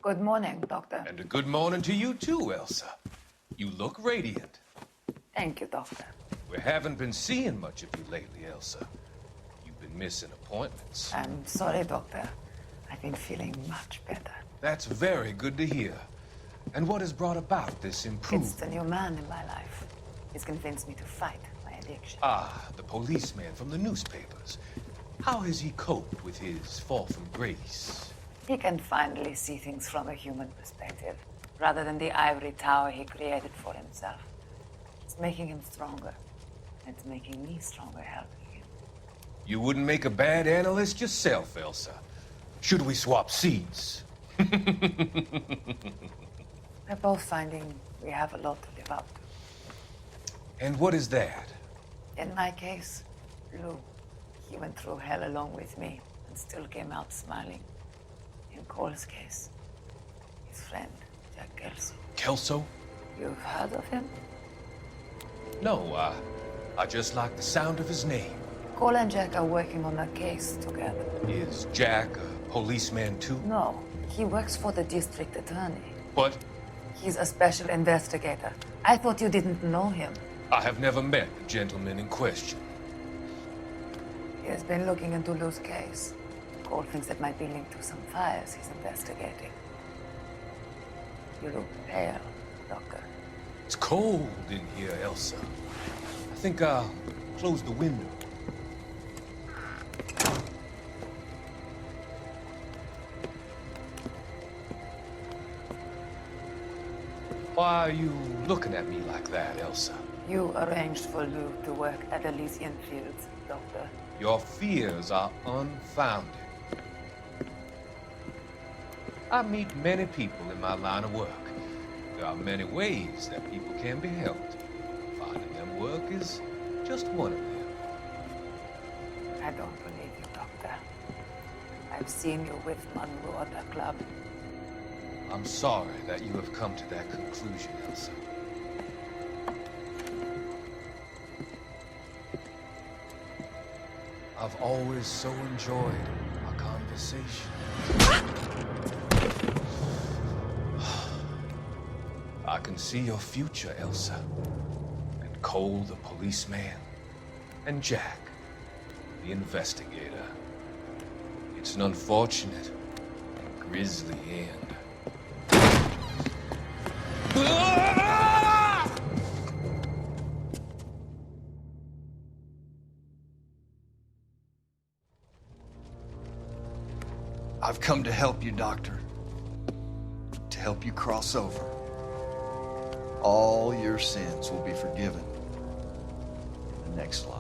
Good morning, Doctor. And a good morning to you too, Elsa. You look radiant. Thank you, Doctor. We haven't been seeing much of you lately, Elsa. You've been missing appointments. I'm sorry, Doctor. I've been feeling much better. That's very good to hear. And what has brought about this improvement? It's the new man in my life. He's convinced me to fight my addiction. Ah, the policeman from the newspapers. How has he coped with his fall from grace? He can finally see things from a human perspective, rather than the ivory tower he created for himself. It's making him stronger. It's making me stronger helping him. You wouldn't make a bad analyst yourself, Elsa. Should we swap seats? We're both finding we have a lot to live up to. And what is that? In my case, Lou. He went through hell along with me and still came out smiling. In Cole's case, his friend, Jack Kelso. Kelso? You've heard of him? No, I just like the sound of his name. Cole and Jack are working on a case together. Is Jack a policeman too? No, he works for the district attorney. What? He's a special investigator. I thought you didn't know him. I have never met the gentleman in question. He has been looking into Lou's case. Cole thinks it might be linked to some fires he's investigating. You look pale, Doctor. It's cold in here, Elsa. I think I'll close the window. Why are you looking at me like that, Elsa? You arranged for Lou to work at Elysian Fields, Doctor. Your fears are unfounded. I meet many people in my line of work. There are many ways that people can be helped. Finding them work is just one of them. I don't believe you, Doctor. I've seen you with Monroe at the club. I'm sorry that you have come to that conclusion, Elsa. I've always so enjoyed our conversation. I can see your future, Elsa. And Cole, the policeman. And Jack, the investigator. It's an unfortunate and grisly end. I've come to help you, Doctor. To help you cross over. All your sins will be forgiven in the next life.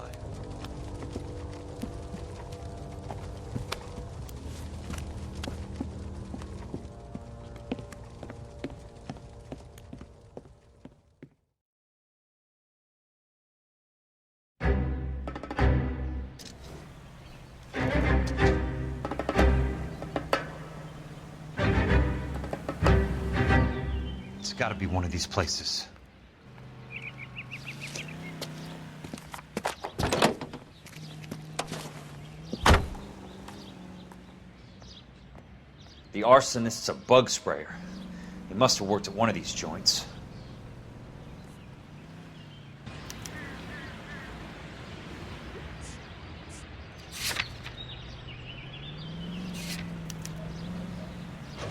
It's gotta be one of these places. The arsonist's a bug sprayer. He must have worked at one of these joints.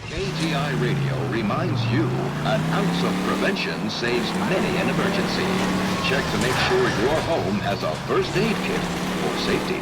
KGI Radio reminds you, an ounce of prevention saves many an emergency. Check to make sure your home has a first aid kit for safety.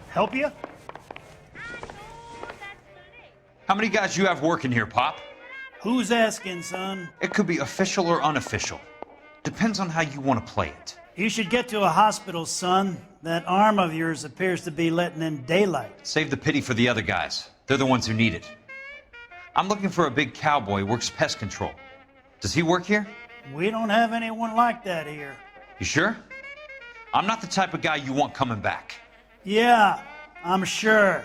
Help you? How many guys you have working here, Pop? Who's asking, son? It could be official or unofficial. Depends on how you want to play it. You should get to a hospital, son. That arm of yours appears to be letting in daylight. Save the pity for the other guys. They're the ones who need it. I'm looking for a big cowboy who works pest control. Does he work here? We don't have anyone like that here. You sure? I'm not the type of guy you want coming back. Yeah, I'm sure.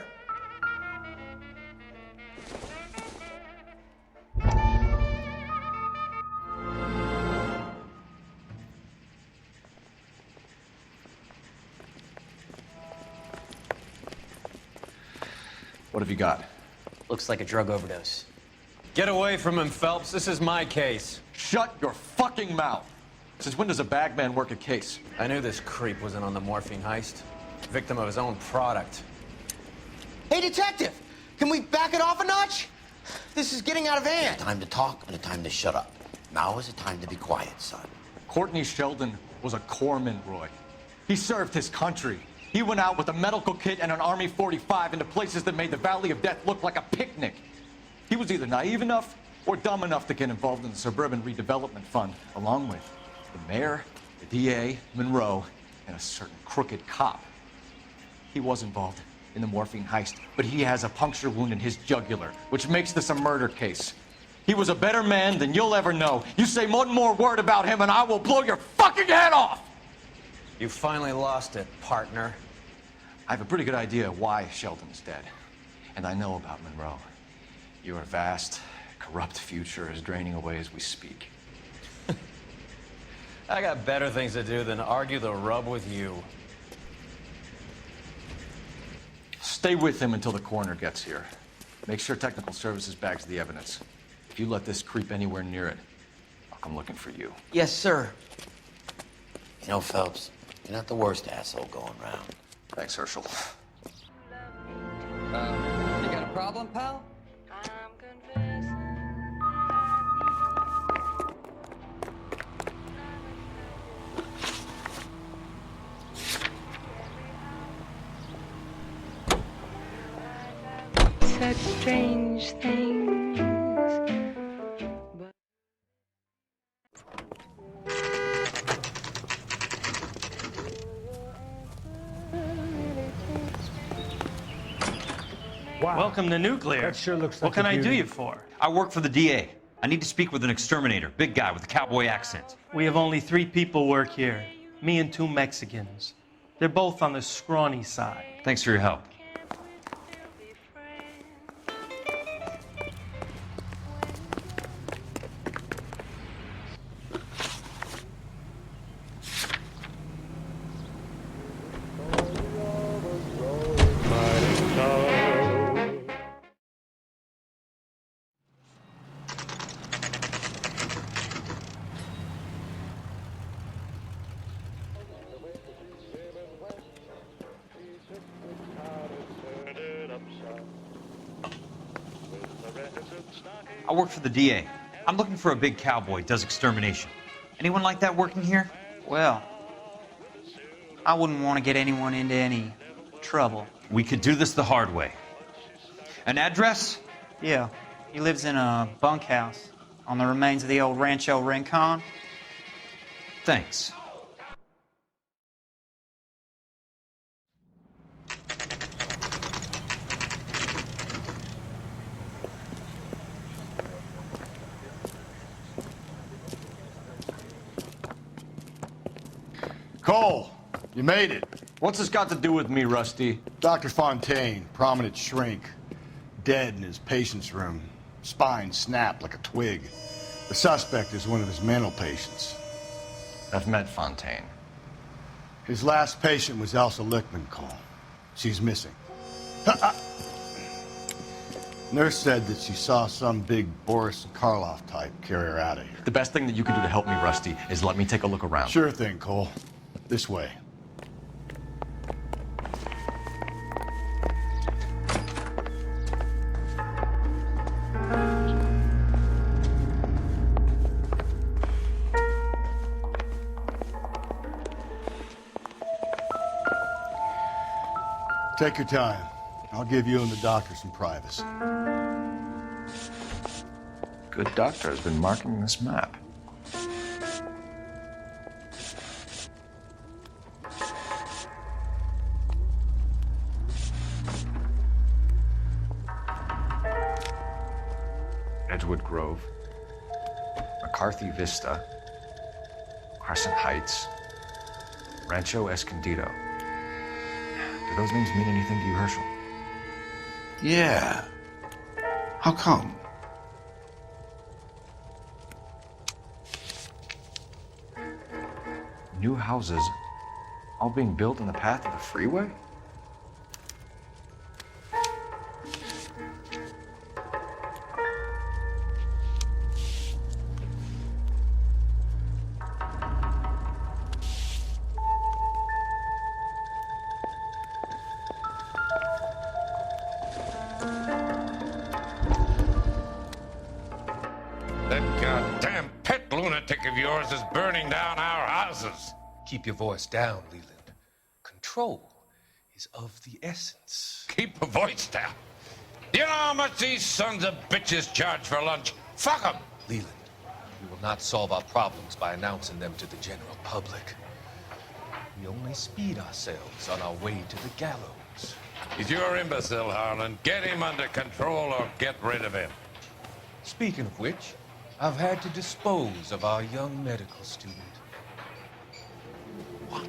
What have you got? Looks like a drug overdose. Get away from him, Phelps. This is my case. Shut your fucking mouth! Since when does a bagman work a case? I knew this creep was in on the morphine heist. Victim of his own product. Hey, detective! Can we back it off a notch? This is getting out of hand. Time to talk and a time to shut up. Now is the time to be quiet, son. Courtney Sheldon was a corpsman, Roy. He served his country. He went out with a medical kit and an Army 45 into places that made the Valley of Death look like a picnic. He was either naive enough or dumb enough to get involved in the Suburban Redevelopment Fund, along with the mayor, the DA, Monroe, and a certain crooked cop. He was involved in the morphine heist, but he has a puncture wound in his jugular, which makes this a murder case. He was a better man than you'll ever know. You say one more word about him and I will blow your fucking head off! You finally lost it, partner. I have a pretty good idea why Sheldon's dead. And I know about Monroe. Your vast, corrupt future is draining away as we speak. I got better things to do than argue the rub with you. Stay with him until the coroner gets here. Make sure technical services bags the evidence. If you let this creep anywhere near it, I'll come looking for you. Yes, sir. You know, Phelps, you're not the worst asshole going around. Thanks, Herschel. You got a problem, pal? Such strange things. Wow. Welcome to Nuclear. That sure looks like What can a I do beauty. you for? I work for the DA. I need to speak with an exterminator, big guy with a cowboy accent. We have only 3 people work here. Me and 2 Mexicans. They're both on the scrawny side. Thanks for your help. I work for the DA. I'm looking for a big cowboy who does extermination. Anyone like that working here? Well, I wouldn't want to get anyone into any trouble. We could do this the hard way. An address? Yeah, he lives in a bunkhouse on the remains of the old Rancho Rincon. Thanks. Cole, you made it. What's this got to do with me, Rusty? Dr. Fontaine, prominent shrink, dead in his patient's room. Spine snapped like a twig. The suspect is one of his mental patients. I've met Fontaine. His last patient was Elsa Lichtman, Cole. She's missing. Nurse said that she saw some big Boris Karloff type carry her out of here. The best thing that you can do to help me, Rusty, is let me take a look around. Sure thing, Cole. This way. Take your time. I'll give you and the doctor some privacy. Good doctor has been marking this map. Edgewood Grove, McCarthy Vista, Crescent Heights, Rancho Escondido. Do those names mean anything to you, Herschel? Yeah. How come? New houses all being built in the path of the freeway? That goddamn pet lunatic of yours is burning down our houses. Keep your voice down, Leland. Control is of the essence. Keep your voice down. You know how much these sons of bitches charge for lunch? Fuck them. Leland, we will not solve our problems by announcing them to the general public. We only speed ourselves on our way to the gallows. He's your imbecile, Harlan. Get him under control or get rid of him. Speaking of which, I've had to dispose of our young medical student. What?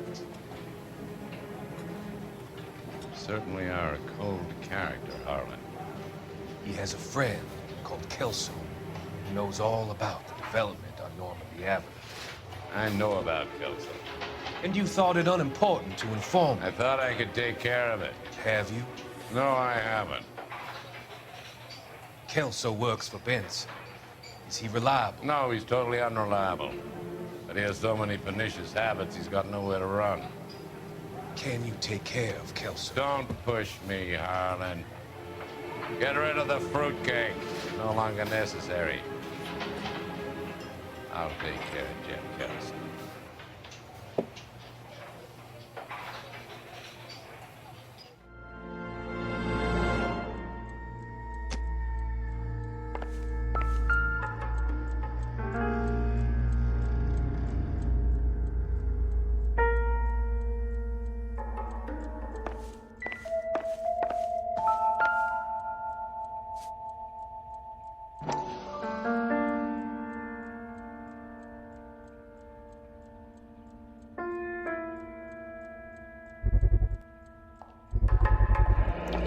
Certainly are a cold character, Harlan. He has a friend called Kelso who knows all about the development on Normandy Avenue. I know about Kelso. And you thought it unimportant to inform me. I thought I could take care of it. Have you? No, I haven't. Kelso works for Benson. Is he reliable? No, he's totally unreliable. But he has so many pernicious habits, he's got nowhere to run. Can you take care of Kelso? Don't push me, Harlan. Get rid of the fruitcake. No longer necessary. I'll take care of Jim Kelso.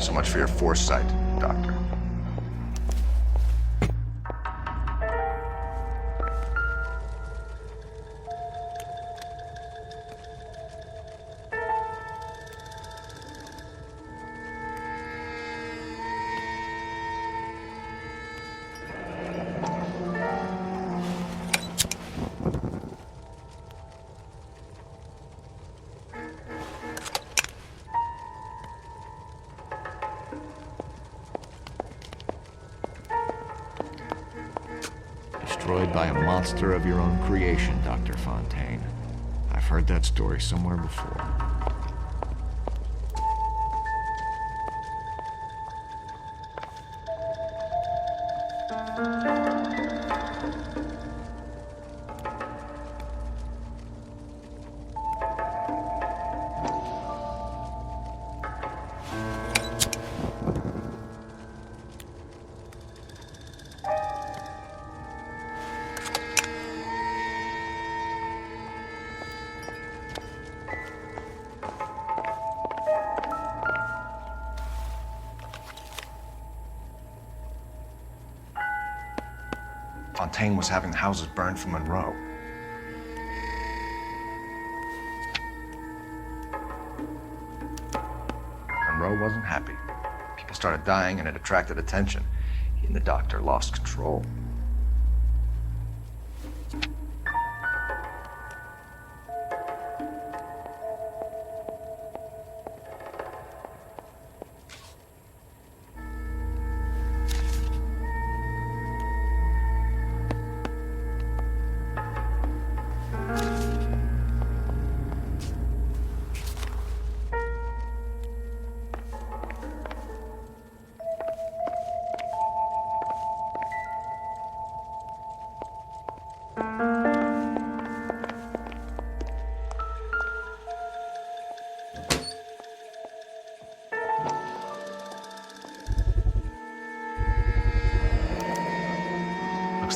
So much for your foresight, Doctor. Destroyed by a monster of your own creation, Dr. Fontaine. I've heard that story somewhere before. Fontaine was having the houses burned for Monroe. Monroe wasn't happy. People started dying and it attracted attention. He and the doctor lost control.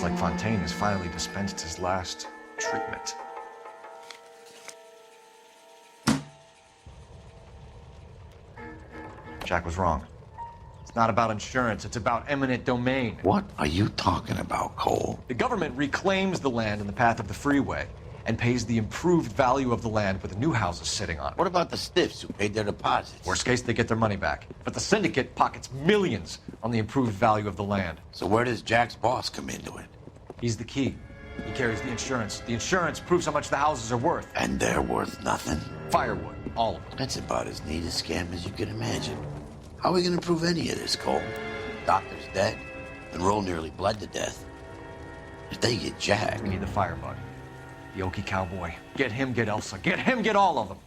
Looks like Fontaine has finally dispensed his last treatment. Jack was wrong. It's not about insurance, it's about eminent domain. What are you talking about, Cole? The government reclaims the land in the path of the freeway and pays the improved value of the land with the new houses sitting on it. What about the stiffs who paid their deposits? Worst case, they get their money back. But the syndicate pockets millions on the improved value of the land. So where does Jack's boss come into it? He's the key. He carries the insurance. The insurance proves how much the houses are worth. And they're worth nothing? Firewood, all of them. That's about as neat a scam as you can imagine. How are we gonna prove any of this, Cole? Doctor's dead. Monroe nearly bled to death. If they get Jack... We need the firebug. The Okie cowboy. Get him, get Elsa. Get him, get all of them.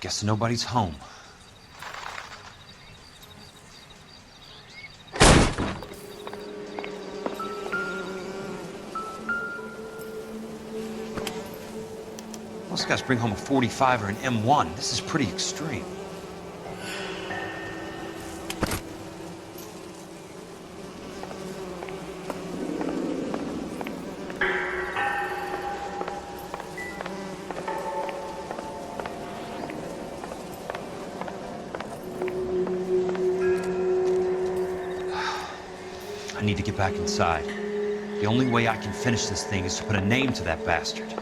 Guess nobody's home. Most guys bring home a 45 or an M1. This is pretty extreme. I need to get back inside. The only way I can finish this thing is to put a name to that bastard.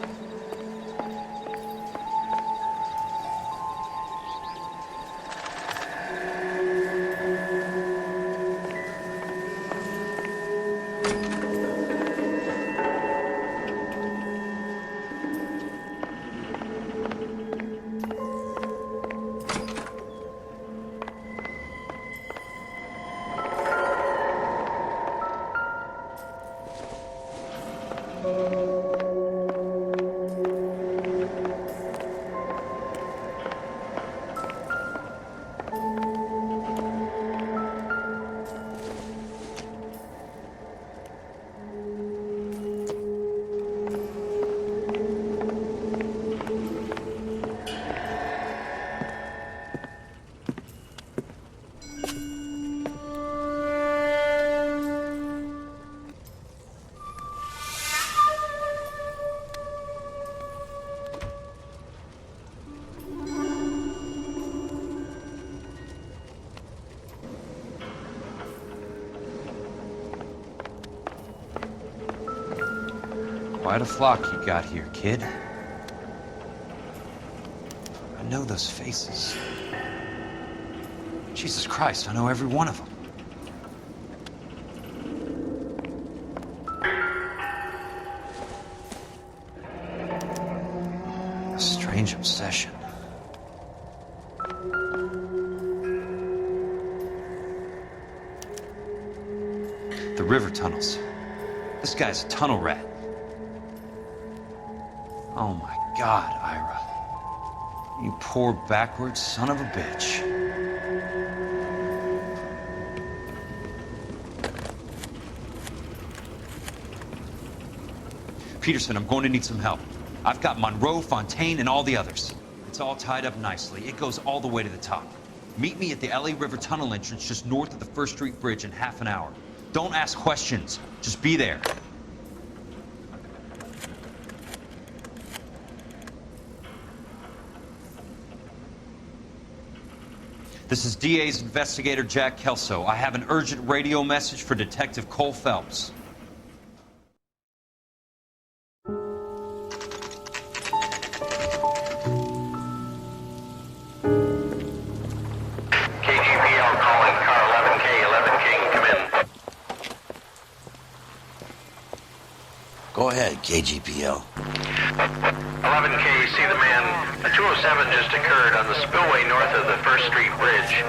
Quite a flock you got here, kid. I know those faces. Jesus Christ, I know every one of them. A strange obsession. The river tunnels. This guy's a tunnel rat. Oh my God, Ira. You poor backwards son of a bitch. Peterson, I'm going to need some help. I've got Monroe, Fontaine, and all the others. It's all tied up nicely. It goes all the way to the top. Meet me at the LA River Tunnel entrance just north of the First Street Bridge in half an hour. Don't ask questions. Just be there. This is DA's investigator Jack Kelso. I have an urgent radio message for Detective Cole Phelps. Go ahead, KGPL. 11K, see the man. A 207 just occurred on the spillway north of the 1st Street Bridge.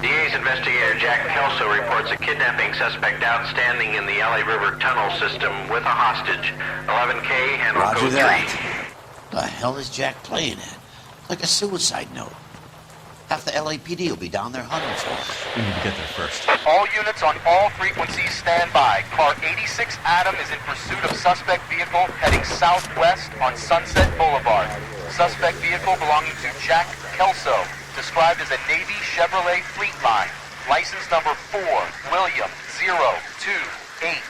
DA's investigator Jack Kelso reports a kidnapping suspect outstanding in the LA River tunnel system with a hostage. 11K, handle Roger code that. 3. The hell is Jack playing at? Like a suicide note. Half the LAPD will be down there hunting for him. We need to get there first. All units on all frequencies stand by. Car 86 Adam is in pursuit of suspect vehicle heading southwest on Sunset Boulevard. Suspect vehicle belonging to Jack Kelso, described as a Navy Chevrolet Fleetline. License number 4, William 0286.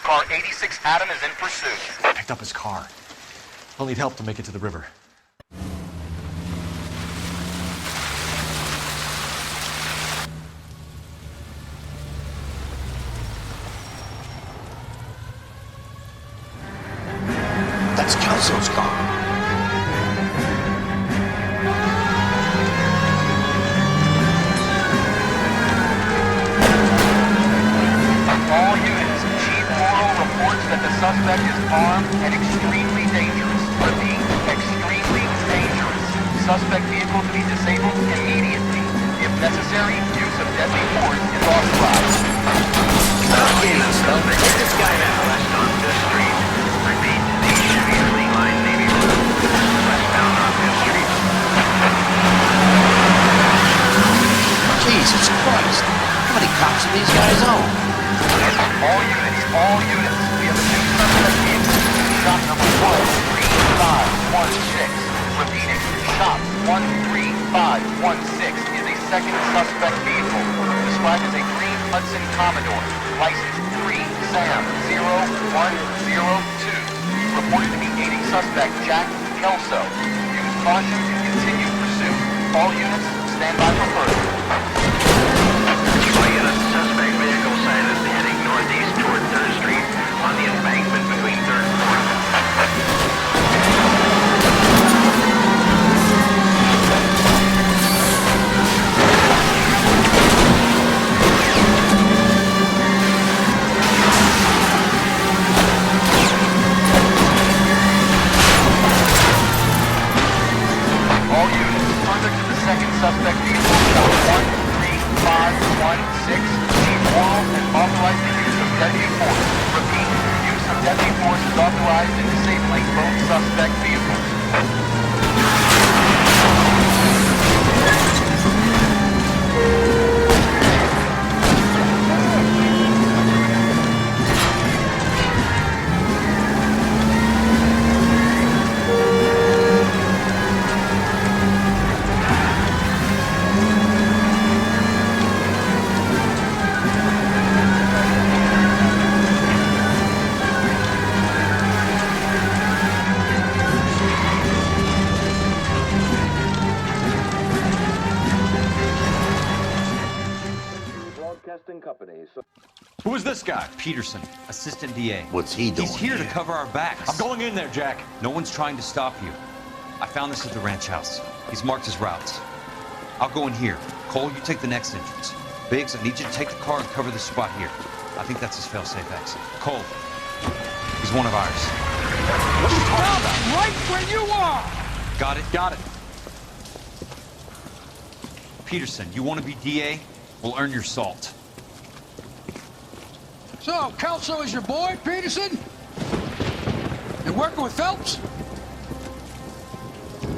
Car 86 Adam is in pursuit. Picked up his car. I'll need help to make it to the river. That's Kelso's car. All units, Chief Morrow reports that the suspect is armed and extremely dangerous. Repeat, extremely dangerous. Suspect vehicle to be disabled immediately. If necessary, use of deadly force is authorized. Okay, get this guy now. West on Fifth Street. Repeat, the Chevy Fleetline Navy River. Westbound on Fifth Street. Jesus Christ. How many cops do these guys own? All units, we have a new suspect vehicle. Shop number 13516. Repeating, shop 13516 is a second suspect vehicle, described as a green Hudson Commodore, license 3 Sam 0102, reported to be aiding suspect Jack Kelso. Use caution to continue pursuit. All units, stand by for further. All units, suspect vehicle sighted heading northeast toward 3rd Street on the embankment between 3rd and 4th. All units, further to the second suspect vehicle, 13516. Chief Morrow has authorized the use of deadly force. Repeat, use of deadly force is authorized in disabling both suspect vehicles. Who is this guy? Peterson, assistant DA. What's he doing He's here to cover our backs. I'm going in there, Jack. No one's trying to stop you. I found this at the ranch house. He's marked his routes. I'll go in here. Cole, you take the next entrance. Biggs, I need you to take the car and cover this spot here. I think that's his fail-safe exit. Cole, he's one of ours. What are you talking about? Right where you are! Got it? Got it. Peterson, you want to be DA? We'll earn your salt. So, Kelso is your boy, Peterson? You working with Phelps?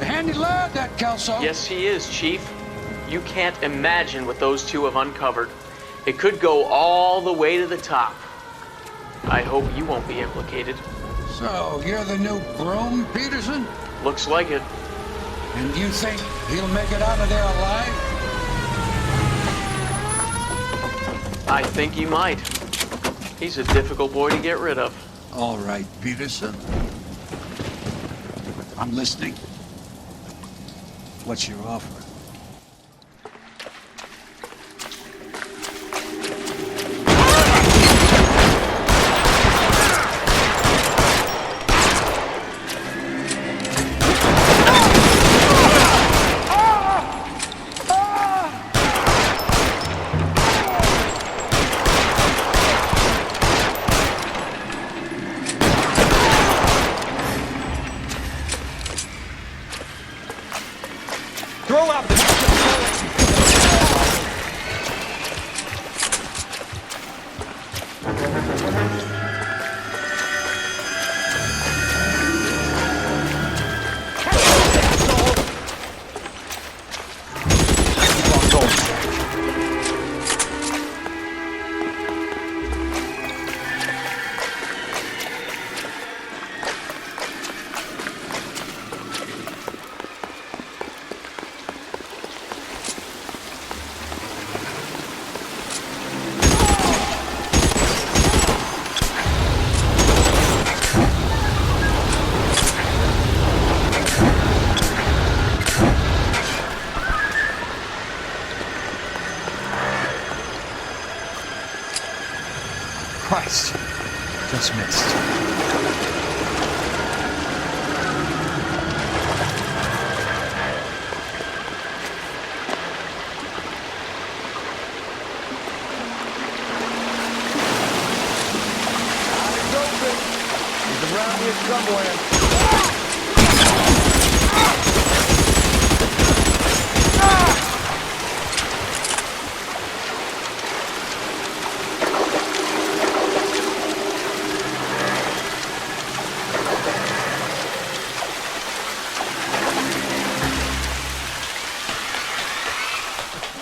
A handy lad, that Kelso. Yes, he is, Chief. You can't imagine what those two have uncovered. It could go all the way to the top. I hope you won't be implicated. So, you're the new groom, Peterson? Looks like it. And you think he'll make it out of there alive? I think he might. He's a difficult boy to get rid of. All right, Peterson. I'm listening. What's your offer? missed. Just missed. He's around here somewhere.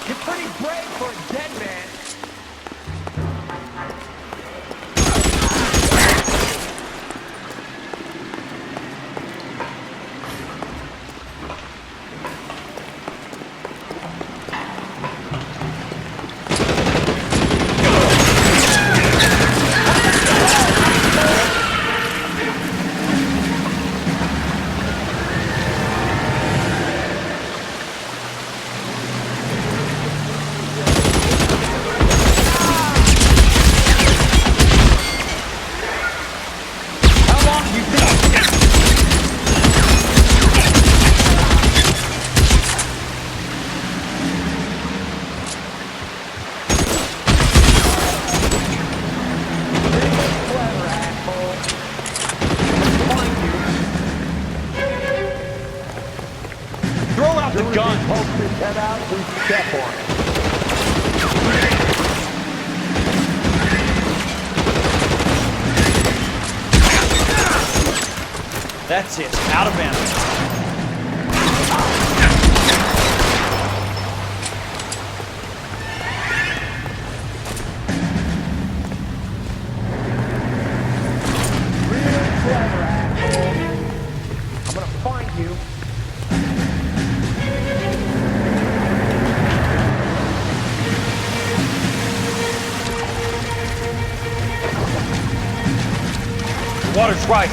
You're pretty brave for a dead man. Throw out the gun. Head out and step on it. That's it. Out of bounds. I'm gonna find you. The water's right.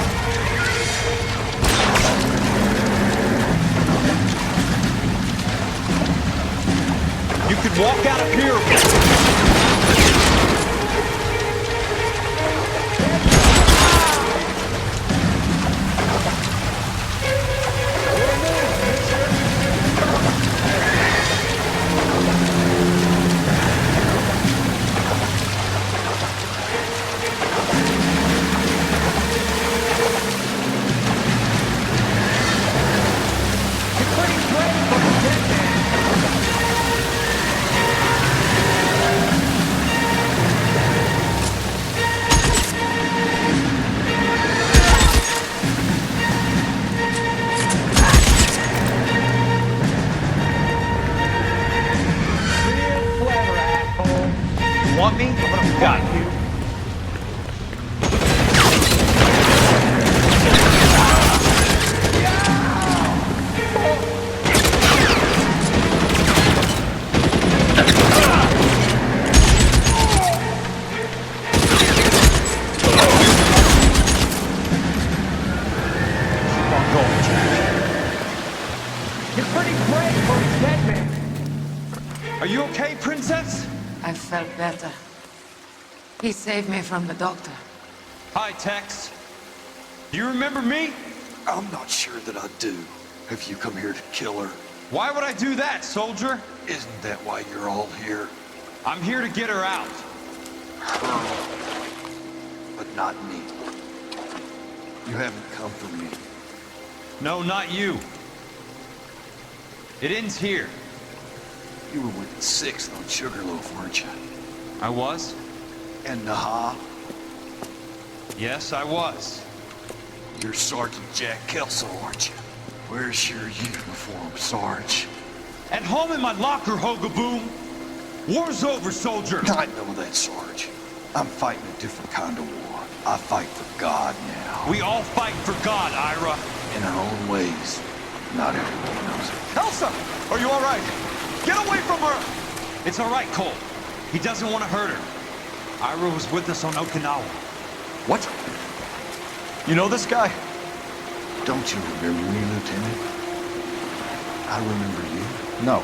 You can walk out of here. Want me? I'm gonna got you. You're pretty brave for a dead man. Are you okay, princess? I felt better. He saved me from the doctor. Hi, Tex. Do you remember me? I'm not sure that I do. Have you come here to kill her? Why would I do that, soldier? Isn't that why you're all here? I'm here to get her out. Her. But not me. You haven't come for me. No, not you. It ends here. You were with the 6th on Sugarloaf, weren't you? I was? And Naha? Yes, I was. You're Sergeant Jack Kelso, aren't you? Where's your uniform, Sarge? At home in my locker, Hogaboom. War's over, soldier. I know that, Sarge. I'm fighting a different kind of war. I fight for God now. We all fight for God, Ira. In our own ways. Not everyone knows it. Elsa! Are you all right? Get away from her! It's all right, Cole. He doesn't want to hurt her. Ira was with us on Okinawa. What? You know this guy? Don't you remember me, Lieutenant? I remember you. No.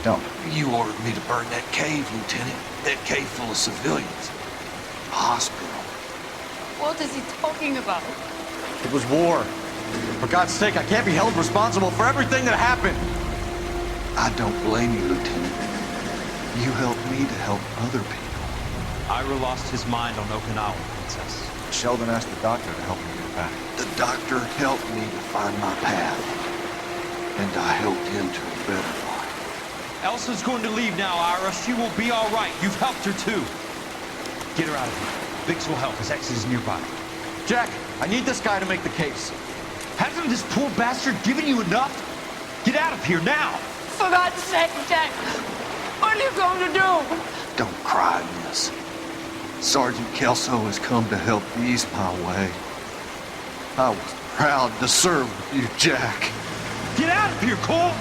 Don't. You ordered me to burn that cave, Lieutenant. That cave full of civilians. hospital. What is he talking about? It was war. For God's sake, I can't be held responsible for everything that happened. I don't blame you, Lieutenant. You helped me to help other people. Ira lost his mind on Okinawa, Princess. Sheldon asked the doctor to help me get back. The doctor helped me to find my path. And I helped him to a better life. Elsa's going to leave now, Ira. She will be all right. You've helped her, too. Get her out of here. Biggs will help. His ex is nearby. Jack, I need this guy to make the case. Hasn't this poor bastard given you enough? Get out of here now! For God's sake, Jack! What are you going to do? Don't cry, miss. Sergeant Kelso has come to help ease my way. I was proud to serve with you, Jack. Get out of here, Cole!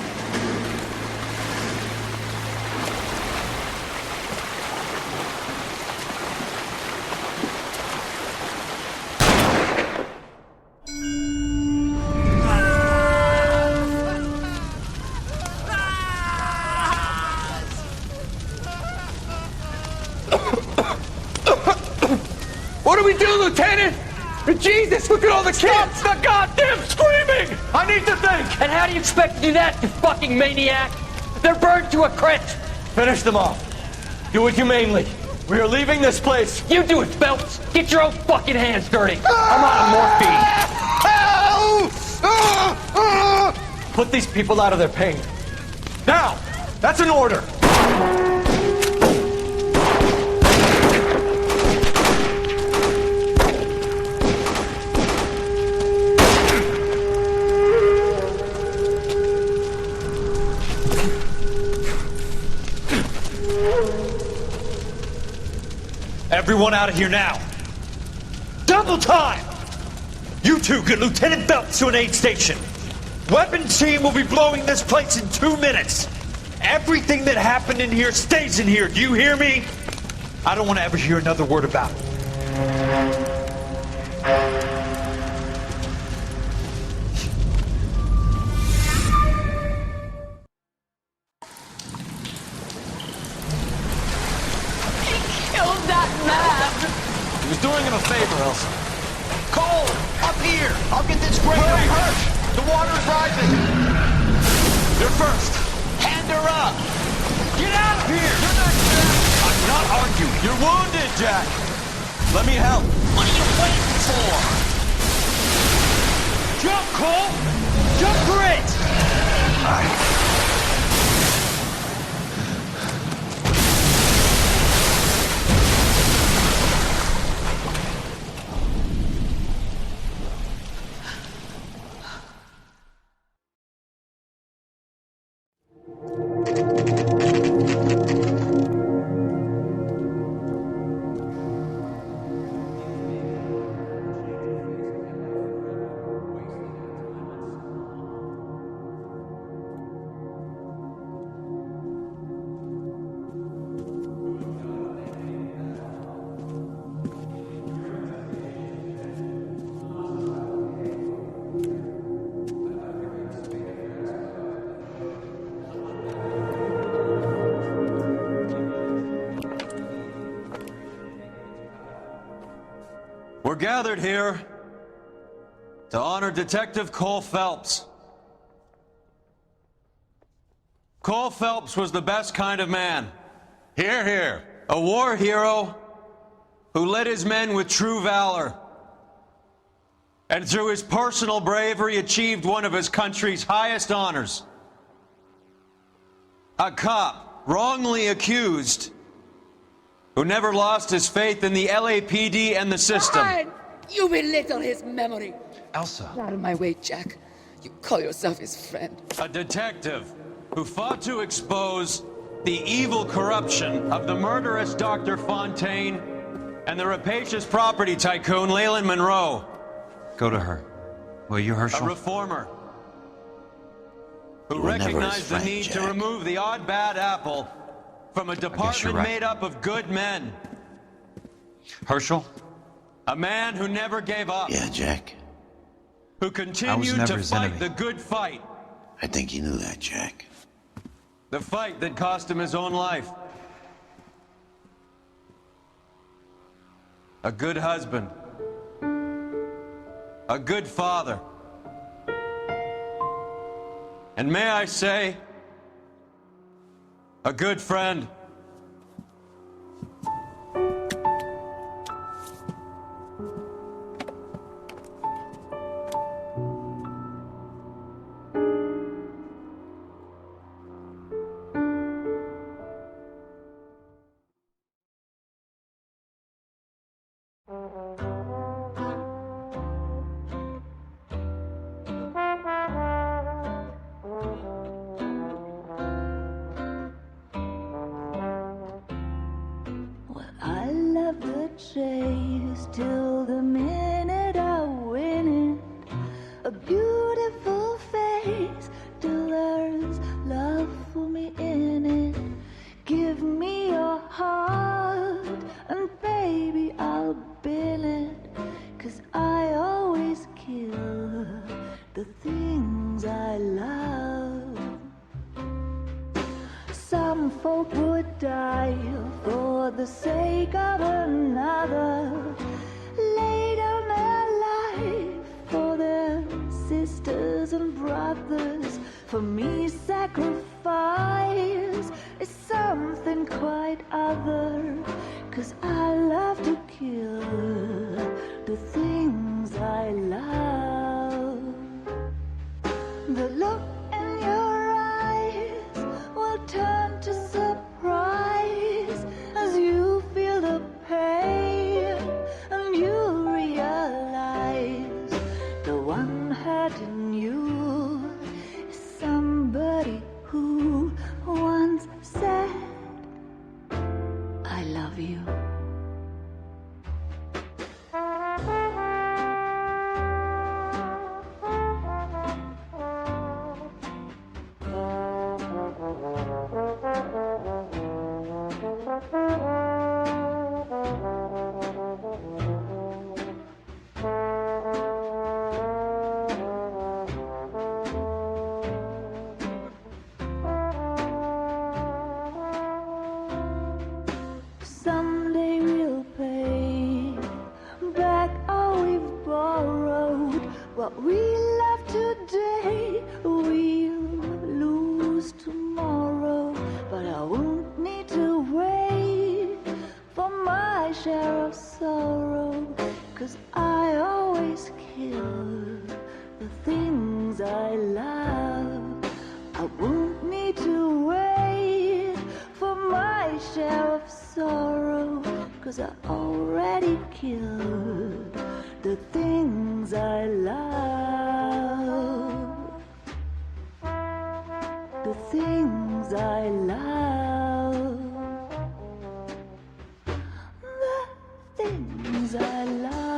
What do we do, Lieutenant? Jesus, look at all the kids! Stop the goddamn screaming! I need to think! And how do you expect to do that, you fucking maniac? They're burned to a crisp! Finish them off. Do it humanely. We are leaving this place. You do it, Phelps! Get your own fucking hands dirty! I'm out of morphine! Put these people out of their pain. Now! That's an order! Everyone out of here now! Double time! You two get Lieutenant Phelps to an aid station. Weapons team will be blowing this place in 2 minutes. Everything that happened in here stays in here. Do you hear me? I don't want to ever hear another word about it. He was doing him a favor, Elsa. Cole, up here. I'll get this great hurt. The water is rising. You're first. Hand her up. Get out of here. You're not Jack. I'm not arguing. You're wounded, Jack. Let me help. What are you waiting for? Jump, Cole! Jump for it! We're gathered here to honor Detective Cole Phelps. Cole Phelps was the best kind of man. Hear, hear. A war hero who led his men with true valor. And through his personal bravery achieved one of his country's highest honors. A cop wrongly accused who never lost his faith in the LAPD and the system. Fine. You belittle his memory. Elsa. Get out of my way, Jack. You call yourself his friend. A detective who fought to expose the evil corruption of the murderous Dr. Fontaine and the rapacious property tycoon Leyland Monroe. Go to her. Will you, Herschel? A reformer who You were never his recognized friend, the need to Jack. remove the odd bad apple from a you're department right. made up of good men. Herschel? A man who never gave up. Yeah, Jack. Who continued never to his fight enemy. the good fight. I think you knew that, Jack. The fight that cost him his own life. a good husband, a good father, and may I say, a good friend. I love the chase till the minute I win it. A beautiful face till there's love for me in it. Give me your heart and baby I'll bill it. 'Cause I always kill the things I love. Some folk would die for the sake of another, lay down their life for their sisters and brothers. For me, sacrifice is something quite other, 'cause I love to kill the things I love. The look in your eyes will turn to surprise as you feel the pain and you realize the one hurting you is somebody who once said, I love you. Someday we'll pay back all we've borrowed. What we love today, we'll lose tomorrow. But I won't need to wait for my share of sorrow, 'cause I always kill the things I love. I won't need to wait for my share of sorrow, 'cause I already killed the things I love. The things I love. The things I love.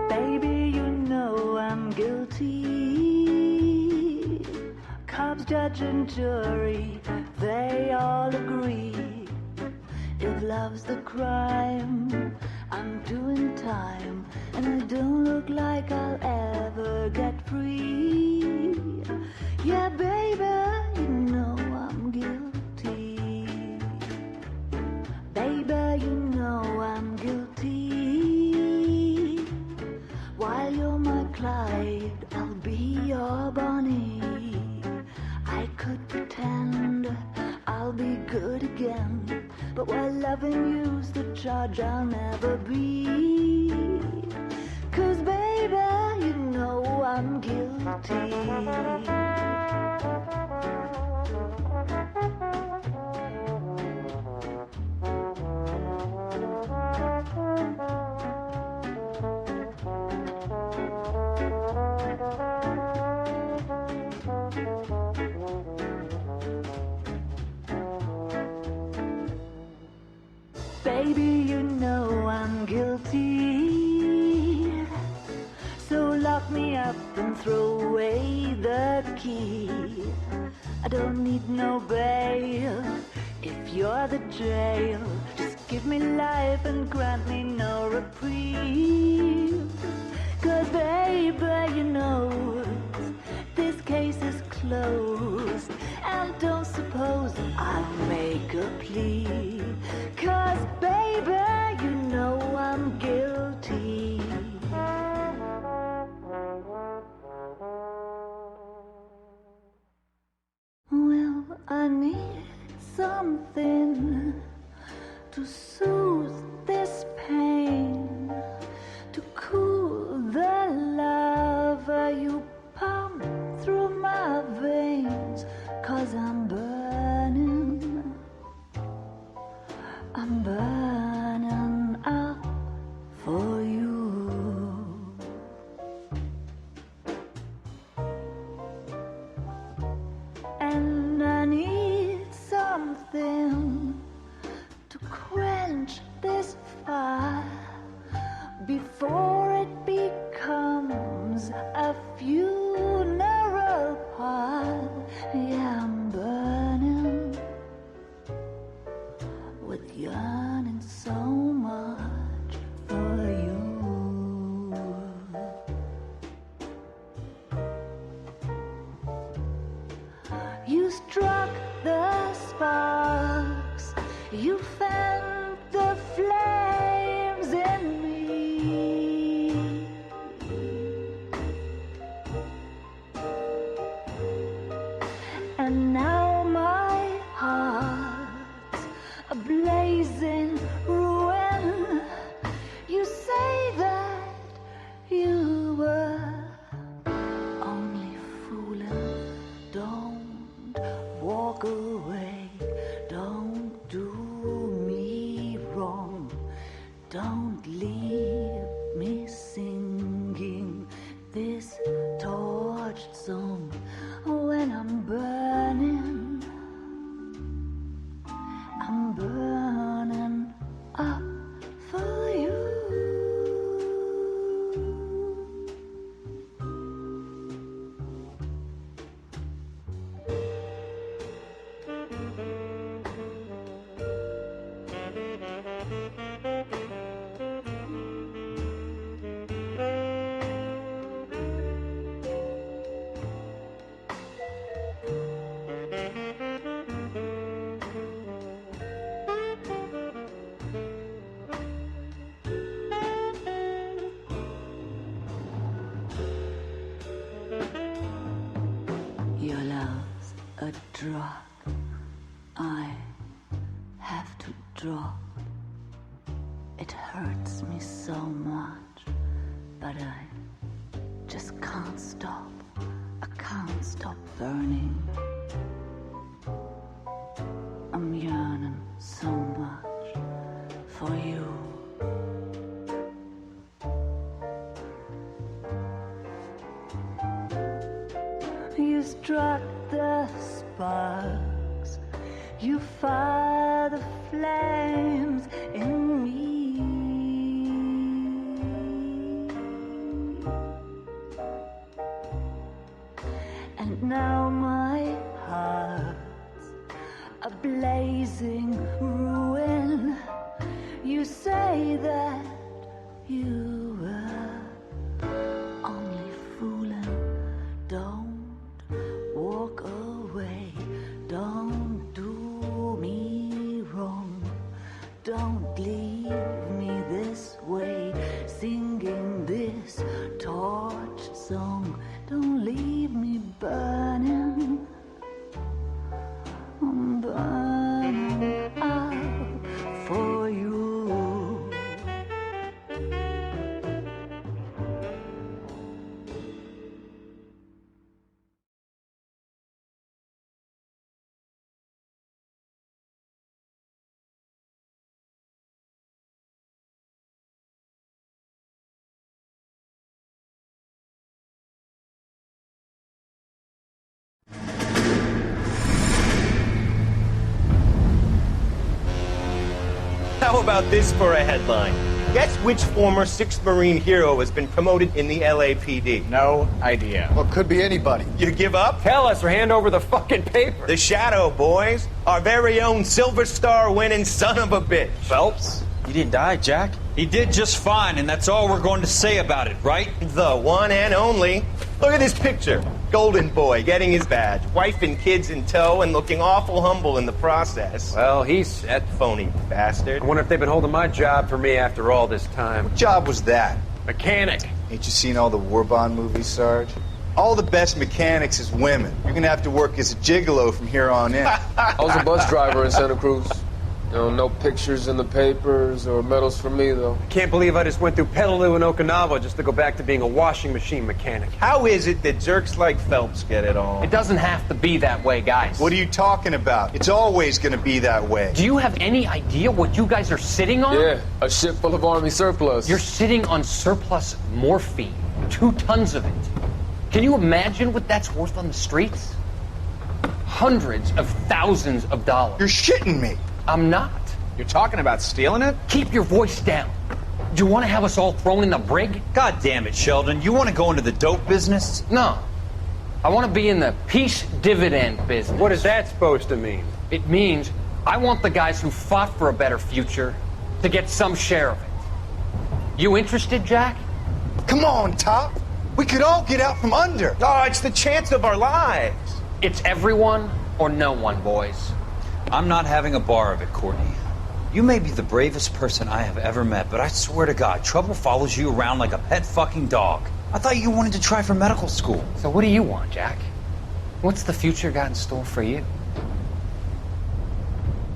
Baby, you know I'm guilty. Cops, judge, and jury, they all agree. If love's the crime, I'm doing time, and I don't look like I'll ever get free. Yeah, baby, you know I'm guilty. Baby, you know I'm guilty. While you're my Clyde, I'll be your Bonnie. I could pretend I'll be good again, but while loving you's the charge I'll never be. 'Cause baby, you know I'm guilty. Baby, you know I'm guilty. lock me up and throw away the key. I don't need no bail if you're the jail. Just give me life and grant me no reprieve. 'Cause baby, you know this case is closed, and don't suppose I'll make a plea. 'Cause baby, you know I'm guilty. Well, I need something to soothe this pain, to cool the lava you pump through my veins. 'Cause I'm burning up for you. And I need something to quench this fire before it becomes a funeral pile. Yeah, I'm burning with yearning so much for you. You struck the sparks, you fanned the flames in me. And now my heart's a blazing ruin. You say that you were only fooling. Don't walk away. Don't do me wrong. Don't leave me singing this torched song when I'm burning up for you. Your love's a drug I have to drop. It hurts me so much, but I just can't stop. I can't stop burning. I'm yearning so much for you. You struck the sparks, you fire the flames in me. And now my heart's a blazing ruin. You say that you were only fooling. Don't walk away. Don't do me wrong. Don't leave me this way, singing this torch song. Don't leave me burning. I'm burning up for you. How about this for a headline? Guess which former 6th Marine hero has been promoted in the LAPD? No idea. Well, could be anybody. You give up? Tell us or hand over the fucking paper. The Shadow, boys. Our very own Silver Star winning son of a bitch. Phelps? You didn't die, Jack. He did just fine, and that's all we're going to say about it, right? The one and only. Look at this picture. Golden boy getting his badge, wife and kids in tow, and looking awful humble in the process. Well, he's set. Phony bastard. I wonder if they've been holding my job for me after all this time. What job was that? Mechanic. Ain't you seen all the war bond movies, Sarge? All the best mechanics is women. You're gonna have to work as a gigolo from here on in. I was a bus driver in Santa Cruz. No pictures in the papers or medals for me, though. I can't believe I just went through Petaloo and Okinawa just to go back to being a washing machine mechanic. How is it that jerks like Phelps get it all? It doesn't have to be that way, guys. What are you talking about? It's always gonna be that way. Do you have any idea what you guys are sitting on? Yeah, a ship full of Army surplus. You're sitting on surplus morphine. 2 tons of it. Can you imagine what that's worth on the streets? Hundreds of thousands of dollars. You're shitting me. I'm not. You're talking about stealing it? Keep your voice down. Do you want to have us all thrown in the brig? God damn it, Sheldon. You want to go into the dope business? No. I want to be in the peace dividend business. What is that supposed to mean? It means I want the guys who fought for a better future to get some share of it. You interested, Jack? Come on, Top. We could all get out from under. Oh, it's the chance of our lives. It's everyone or no one, boys. I'm not having a bar of it, Courtney. You may be the bravest person I have ever met, but I swear to God, trouble follows you around like a pet fucking dog. I thought you wanted to try for medical school. So what do you want, Jack? What's the future got in store for you?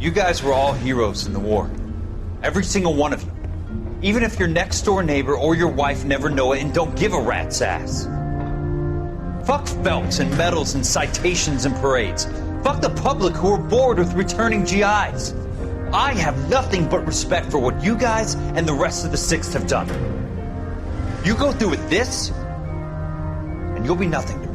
You guys were all heroes in the war. Every single one of you. Even if your next door neighbor or your wife never know it and don't give a rat's ass. Fuck Phelps and medals and citations and parades. Fuck the public who are bored with returning GIs. I have nothing but respect for what you guys and the rest of the 6th have done. You go through with this, and you'll be nothing to me.